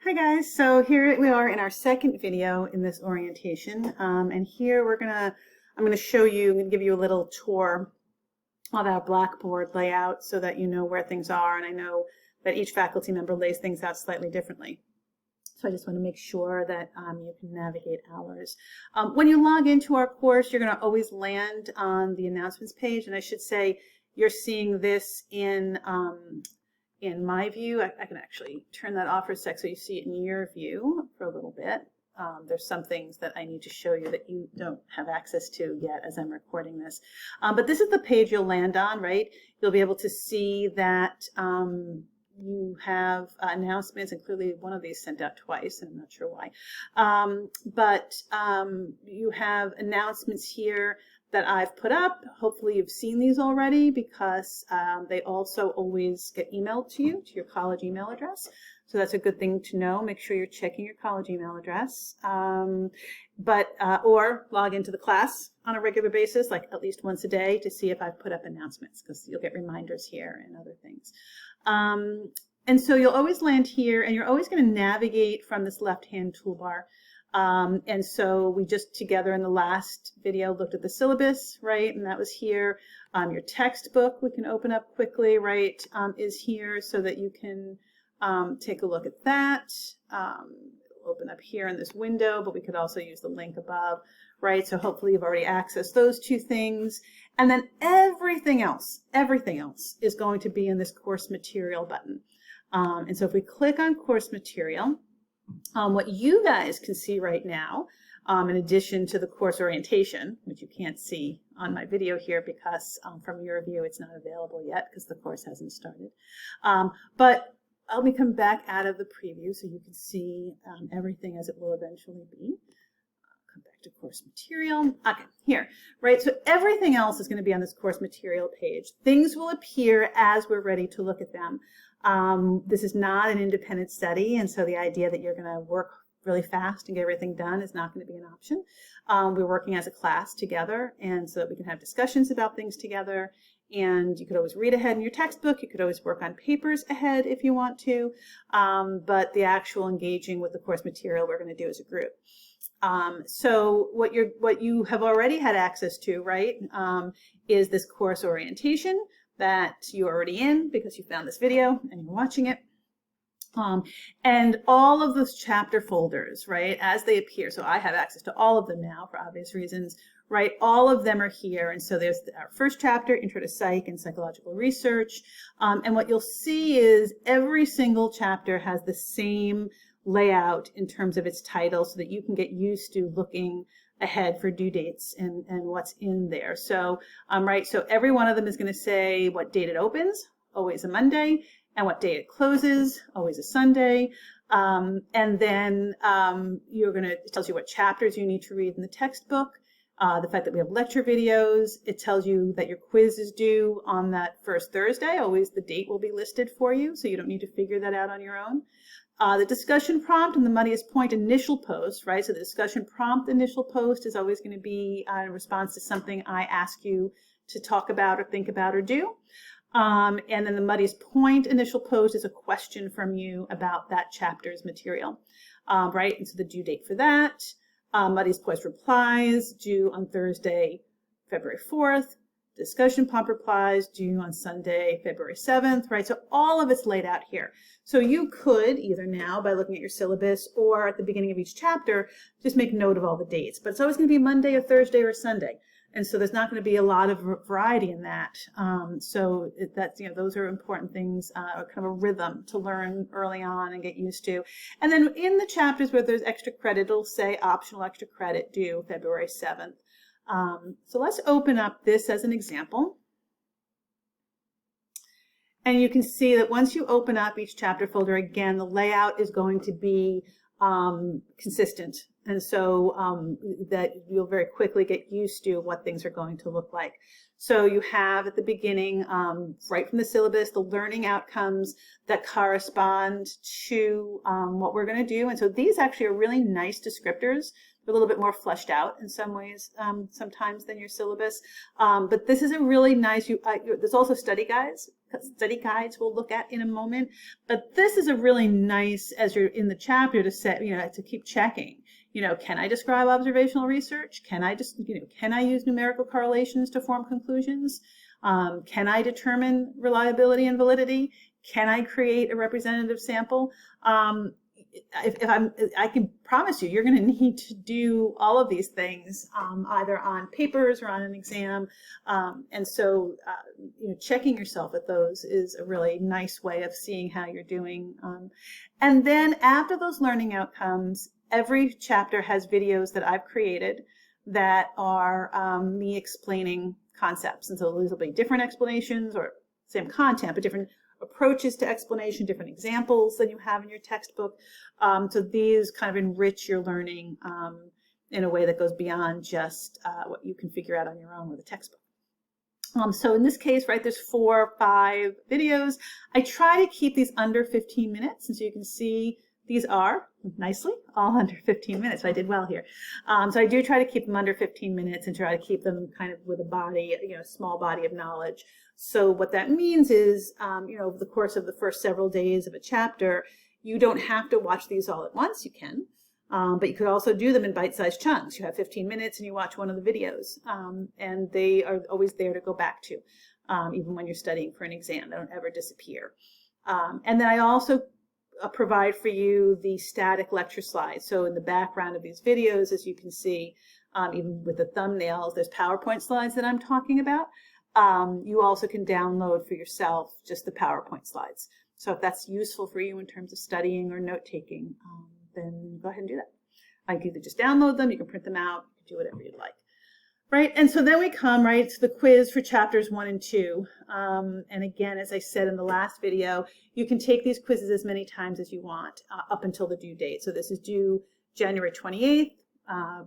Hi guys, so here we are in our second video in this orientation, and here I'm gonna show you, I'm gonna give you a little tour of our Blackboard layout so that you know where things are, and I know that each faculty member lays things out slightly differently. So I just want to make sure that you can navigate ours. When you log into our course, you're going to always land on the announcements page, and I should say you're seeing this in my view. I can actually turn that off for a sec so you see it in your view for a little bit. There's some things that I need to show you that you don't have access to yet as I'm recording this. But this is the page you'll land on, right? You'll be able to see that you have announcements, and clearly one of these sent out twice, and I'm not sure why. You have announcements here that I've put up. Hopefully you've seen these already because they also always get emailed to you, to your college email address. So that's a good thing to know. Make sure you're checking your college email address. Or log into the class on a regular basis, like at least once a day, to see if I've put up announcements, because you'll get reminders here and other things. And so you'll always land here, and you're always going to navigate from this left-hand toolbar. And so we just together in the last video looked at the syllabus, right? And that was here. Your textbook we can open up quickly, right? Is here so that you can take a look at that. It'll open up here in this window, but we could also use the link above, right? So hopefully you've already accessed those two things. And then everything else is going to be in this course material button. And so if we click on course material, what you guys can see right now, in addition to the course orientation, which you can't see on my video here because from your view it's not available yet because the course hasn't started. But let me come back out of the preview so you can see everything as it will eventually be. Come back to course material. Okay, here, right? So everything else is going to be on this course material page. Things will appear as we're ready to look at them. This is not an independent study, and so the idea that you're going to work really fast and get everything done is not going to be an option. We're working as a class together, and so that we can have discussions about things together. And you could always read ahead in your textbook. You could always work on papers ahead if you want to. But the actual engaging with the course material we're going to do as a group. So what you have already had access to, right, is this course orientation that you're already in because you found this video and you're watching it. And all of those chapter folders, right, as they appear. So I have access to all of them now for obvious reasons, right? All of them are here. And so there's our first chapter, Intro to Psych and Psychological Research. And what you'll see is every single chapter has the same layout in terms of its title so that you can get used to looking ahead for due dates and what's in there. So, right, so every one of them is going to say what date it opens, always a Monday, and what day it closes, always a Sunday. And then it tells you what chapters you need to read in the textbook. The fact that we have lecture videos, it tells you that your quiz is due on that first Thursday. Always the date will be listed for you, so you don't need to figure that out on your own. The discussion prompt and the muddiest point initial post, right? So the discussion prompt initial post is always going to be in response to something I ask you to talk about or think about or do. And then the muddiest point initial post is a question from you about that chapter's material, right? And so the due date for that. Muddiest Points replies due on Thursday, February 4th. Discussion prompt replies due on Sunday, February 7th, right? So all of it's laid out here. So you could either now by looking at your syllabus or at the beginning of each chapter, just make note of all the dates. But it's always going to be Monday or Thursday or Sunday. And so there's not going to be a lot of variety in that. Those are important things, kind of a rhythm to learn early on and get used to. And then in the chapters where there's extra credit, it'll say optional extra credit due February 7th. So let's open up this as an example. And you can see that once you open up each chapter folder, again, the layout is going to be consistent. And so that you'll very quickly get used to what things are going to look like. So you have at the beginning, right from the syllabus, the learning outcomes that correspond to what we're going to do. And so these actually are really nice descriptors. They're a little bit more fleshed out in some ways sometimes than your syllabus. But this is a really nice, there's also study guides study guides we'll look at in a moment. But this is a really nice, as you're in the chapter, to set, to keep checking. Can I describe observational research? Can I can I use numerical correlations to form conclusions? Can I determine reliability and validity? Can I create a representative sample? I can promise you, you're going to need to do all of these things, either on papers or on an exam. And so, checking yourself at those is a really nice way of seeing how you're doing. And then after those learning outcomes, every chapter has videos that I've created that are me explaining concepts. And so these will be different explanations or same content, but different approaches to explanation, different examples than you have in your textbook. So these kind of enrich your learning in a way that goes beyond just what you can figure out on your own with a textbook. So in this case, right, there's 4 or 5 videos. I try to keep these under 15 minutes, and so you can see these are nicely all under 15 minutes. So I did well here. So I do try to keep them under 15 minutes and try to keep them kind of with a body, small body of knowledge. So what that means is, over the course of the first several days of a chapter, you don't have to watch these all at once. You can, but you could also do them in bite-sized chunks. You have 15 minutes and you watch one of the videos, and they are always there to go back to, even when you're studying for an exam. They don't ever disappear. And then I also provide for you the static lecture slides. So in the background of these videos, as you can see, even with the thumbnails, there's PowerPoint slides that I'm talking about. You also can download for yourself just the PowerPoint slides. So if that's useful for you in terms of studying or note-taking, then go ahead and do that. I can either just download them, you can print them out, you can do whatever you'd like. Right, and so then we come, right, to the quiz for chapters 1 and 2. And again, as I said in the last video, you can take these quizzes as many times as you want up until the due date. So this is due January 28th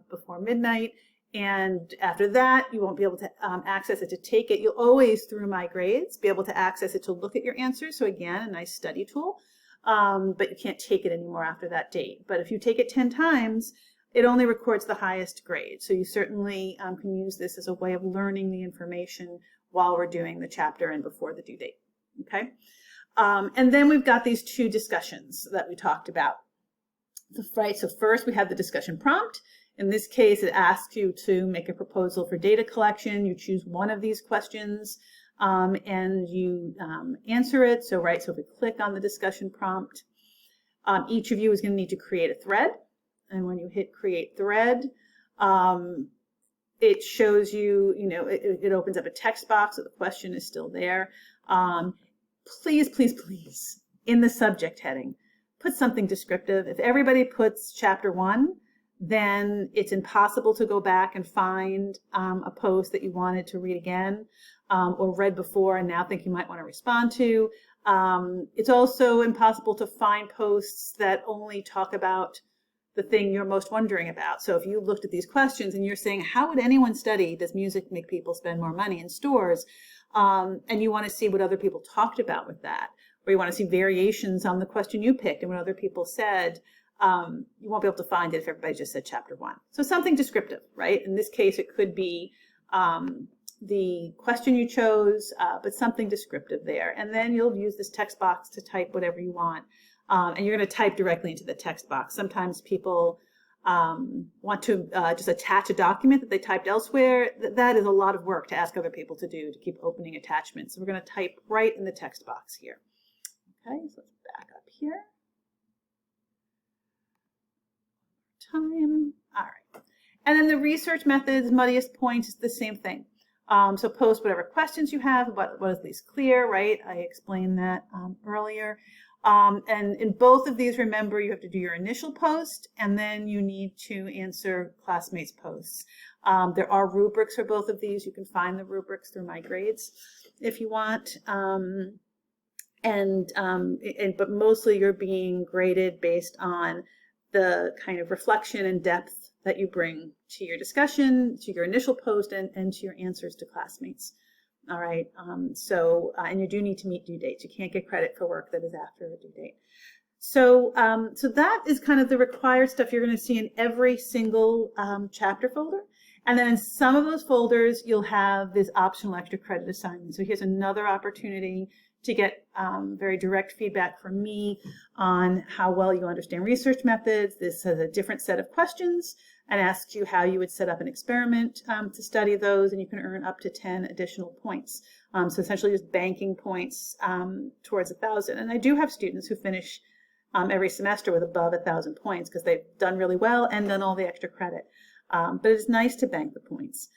before midnight. And after that, you won't be able to access it to take it. You'll always, through My Grades, be able to access it to look at your answers. So again, a nice study tool, but you can't take it anymore after that date. But if you take it 10 times, it only records the highest grade. So you certainly can use this as a way of learning the information while we're doing the chapter and before the due date, okay? And then we've got these 2 discussions that we talked about. Right, so first we have the discussion prompt. In this case, it asks you to make a proposal for data collection. You choose one of these questions and you answer it. So, right, so if we click on the discussion prompt, each of you is going to need to create a thread. And when you hit create thread, it shows you, it opens up a text box, so the question is still there. Please, please, please, in the subject heading, put something descriptive. If everybody puts chapter 1, then it's impossible to go back and find a post that you wanted to read again or read before and now think you might want to respond to. It's also impossible to find posts that only talk about the thing you're most wondering about. So if you looked at these questions and you're saying, how would anyone study, does music make people spend more money in stores? And you want to see what other people talked about with that, or you want to see variations on the question you picked and what other people said, you won't be able to find it if everybody just said chapter 1. So something descriptive, right? In this case, it could be the question you chose, but something descriptive there. And then you'll use this text box to type whatever you want. And you're going to type directly into the text box. Sometimes people want to just attach a document that they typed elsewhere. That is a lot of work to ask other people to do, to keep opening attachments. So we're going to type right in the text box here. Okay, so let's back up here. Time. All right. And then the research methods, muddiest points, is the same thing. So post whatever questions you have about what is least clear, right? I explained that earlier. And in both of these, remember, you have to do your initial post, and then you need to answer classmates' posts. There are rubrics for both of these. You can find the rubrics through My Grades if you want. But mostly you're being graded based on the kind of reflection and depth that you bring to your discussion, to your initial post, and to your answers to classmates. All right, and you do need to meet due dates. You can't get credit for work that is after a due date. So that is kind of the required stuff you're going to see in every single chapter folder. And then in some of those folders, you'll have this optional extra credit assignment. So here's another opportunity to get very direct feedback from me on how well you understand research methods. This has a different set of questions and asks you how you would set up an experiment to study those, and you can earn up to 10 additional points. So essentially just banking points towards 1,000. And I do have students who finish every semester with above 1,000 points because they've done really well and done all the extra credit. But it's nice to bank the points.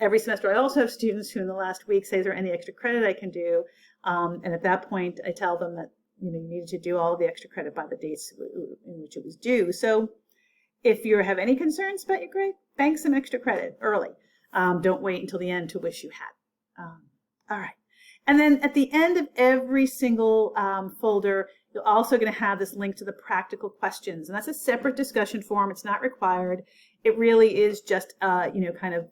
Every semester I also have students who in the last week say, is there any extra credit I can do? And at that point I tell them that you needed to do all the extra credit by the dates in which it was due. So if you have any concerns about your grade, bank some extra credit early. Don't wait until the end to wish you had. All right. And then at the end of every single folder, you're also going to have this link to the practical questions. And that's a separate discussion forum. It's not required. It really is just, kind of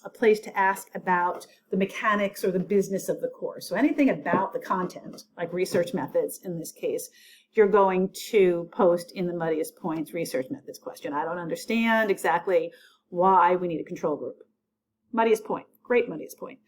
a place to ask about the mechanics or the business of the course. So anything about the content, like research methods in this case, you're going to post in the muddiest points research methods question. I don't understand exactly why we need a control group. Muddiest point, great muddiest point.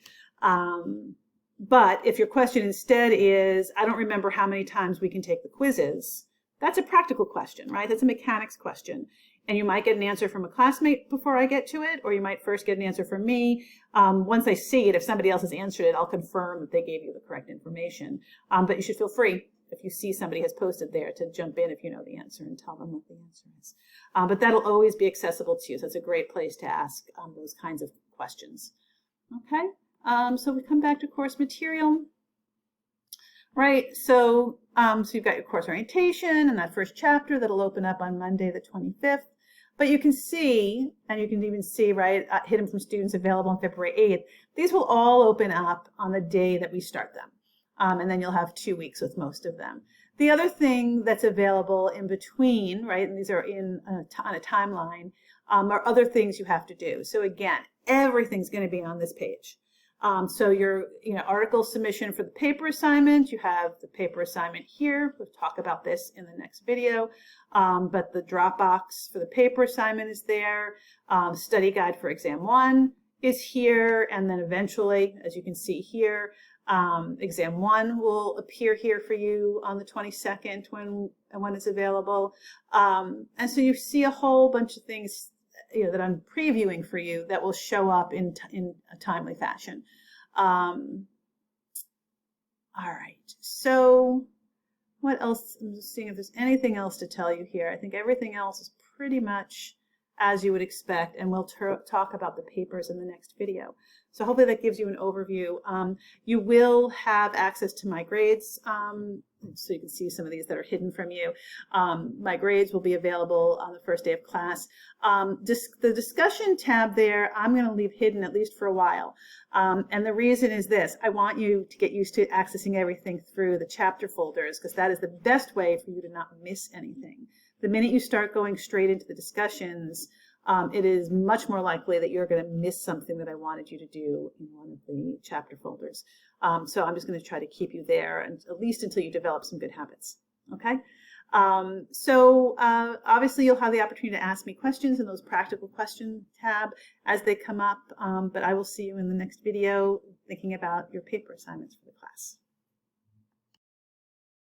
But if your question instead is, I don't remember how many times we can take the quizzes, that's a practical question, right? That's a mechanics question. And you might get an answer from a classmate before I get to it, or you might first get an answer from me. Once I see it, if somebody else has answered it, I'll confirm that they gave you the correct information. But you should feel free, if you see somebody has posted there, to jump in if you know the answer and tell them what the answer is. But that'll always be accessible to you. So it's a great place to ask those kinds of questions. Okay, so we come back to course material. Right, so you've got your course orientation and that first chapter that'll open up on Monday the 25th. But you can see, and you can even see, right, Hidden from Students available on February 8th. These will all open up on the day that we start them. And then you'll have 2 weeks with most of them. The other thing that's available in between, right, and these are on a timeline, are other things you have to do. So again, everything's going to be on this page. So your article submission for the paper assignment, you have the paper assignment here. We'll talk about this in the next video. But the Dropbox for the paper assignment is there. Study guide for exam 1 is here. And then eventually, as you can see here, exam 1 will appear here for you on the 22nd when it's available. And so you see a whole bunch of things that I'm previewing for you that will show up in a timely fashion. All right, so what else? I'm just seeing if there's anything else to tell you here. I think everything else is pretty much as you would expect, and we'll talk about the papers in the next video. So hopefully that gives you an overview. You will have access to my grades, so you can see some of these that are hidden from you. My grades will be available on the first day of class. The discussion tab there, I'm going to leave hidden at least for a while. And the reason is this. I want you to get used to accessing everything through the chapter folders, because that is the best way for you to not miss anything. The minute you start going straight into the discussions, it is much more likely that you're going to miss something that I wanted you to do in one of the chapter folders. So I'm just going to try to keep you there, and at least until you develop some good habits. Okay? Obviously you'll have the opportunity to ask me questions in those practical question tab as they come up, but I will see you in the next video thinking about your paper assignments for the class.